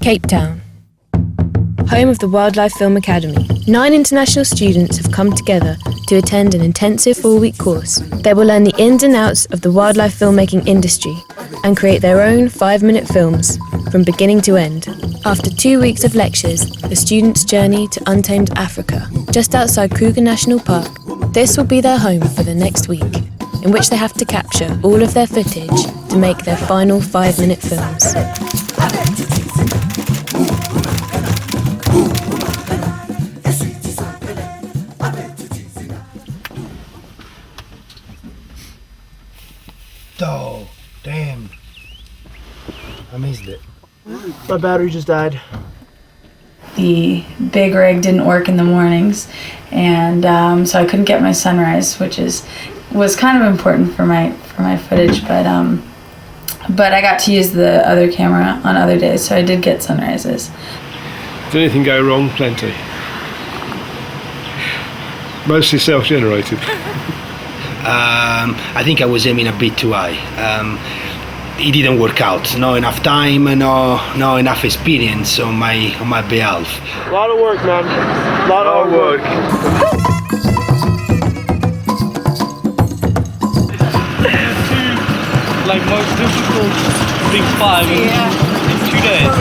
Cape Town, home of the Wildlife Film Academy. 9 international students have come together to attend an intensive 4-week course. They will learn the ins and outs of the wildlife filmmaking industry and create their own 5-minute films from beginning to end. After 2 weeks of lectures, the students journey to untamed Africa, just outside Kruger National Park. This will be their home for the next week, in which they have to capture all of their footage to make their final 5-minute films. Oh, damn. I missed it. My battery just died. The big rig didn't work in the mornings, and so I couldn't get my sunrise, which was kind of important for my footage, but I got to use the other camera on other days, so I did get sunrises. Did anything go wrong? Plenty. Mostly self-generated. I think I was aiming a bit too high. It didn't work out. Not enough time, no enough experience on my behalf. A lot of work, man. A lot of work. Like most difficult big 5 in 2 days.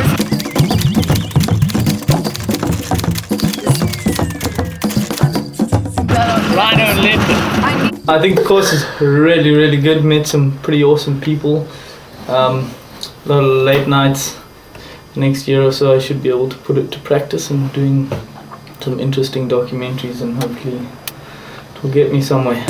Rhino and leopard. I think the course is really, really good. Met some pretty awesome people. A lot of late nights. Next year or so I should be able to put it to practice and doing some interesting documentaries, and hopefully it will get me somewhere.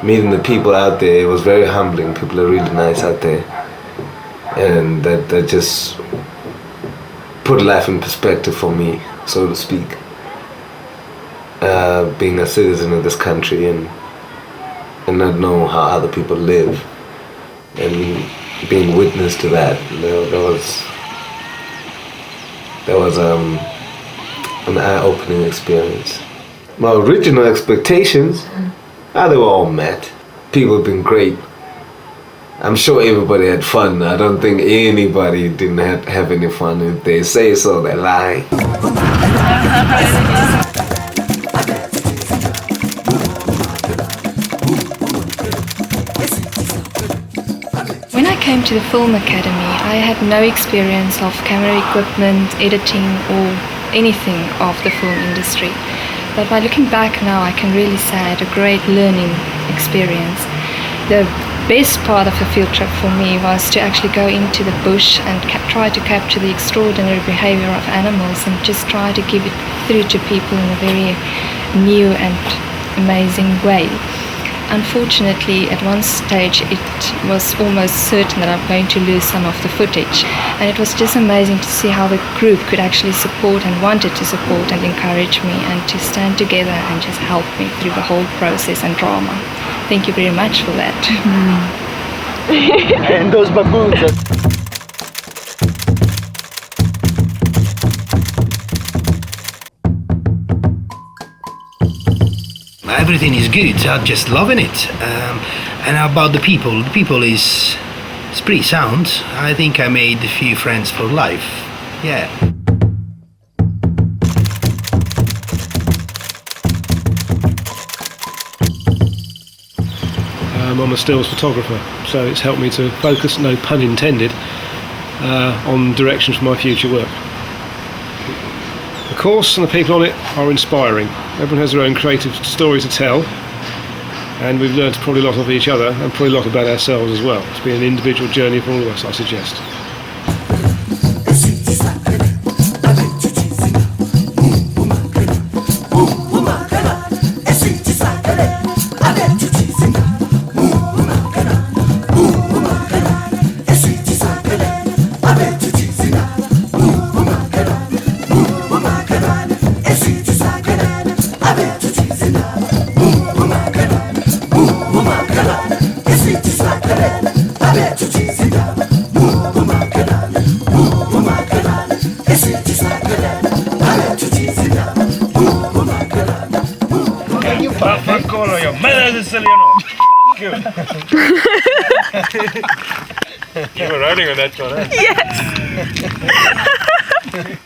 Meeting the people out there, it was very humbling. People are really nice out there, and that just put life in perspective for me, so to speak. Being a citizen of this country and not know how other people live, and being witness to that, that was an eye-opening experience. My original expectations, they were all met. People have been great. I'm sure everybody had fun. I don't think anybody didn't have any fun. If they say so, they're lying. When I came to the Film Academy, I had no experience of camera equipment, editing, or anything of the film industry. But by looking back now, I can really say I had a great learning experience. The best part of the field trip for me was to actually go into the bush and try to capture the extraordinary behavior of animals and just try to give it through to people in a very new and amazing way. Unfortunately, at one stage it was almost certain that I'm going to lose some of the footage, and it was just amazing to see how the group could actually support and wanted to support and encourage me and to stand together and just help me through the whole process and drama. Thank you very much for that. And those baboons. Everything is good. I'm just loving it. And about the people is pretty sound. I think I made a few friends for life. Yeah. I'm a stills photographer, so it's helped me to focus, no pun intended, on direction for my future work. The course and the people on it are inspiring. Everyone has their own creative story to tell, and we've learned probably a lot of each other and probably a lot about ourselves as well. It's been an individual journey for all of us, I suggest. I bet you cheesy. Siciliano. Good. You were riding on that one, eh? Yes.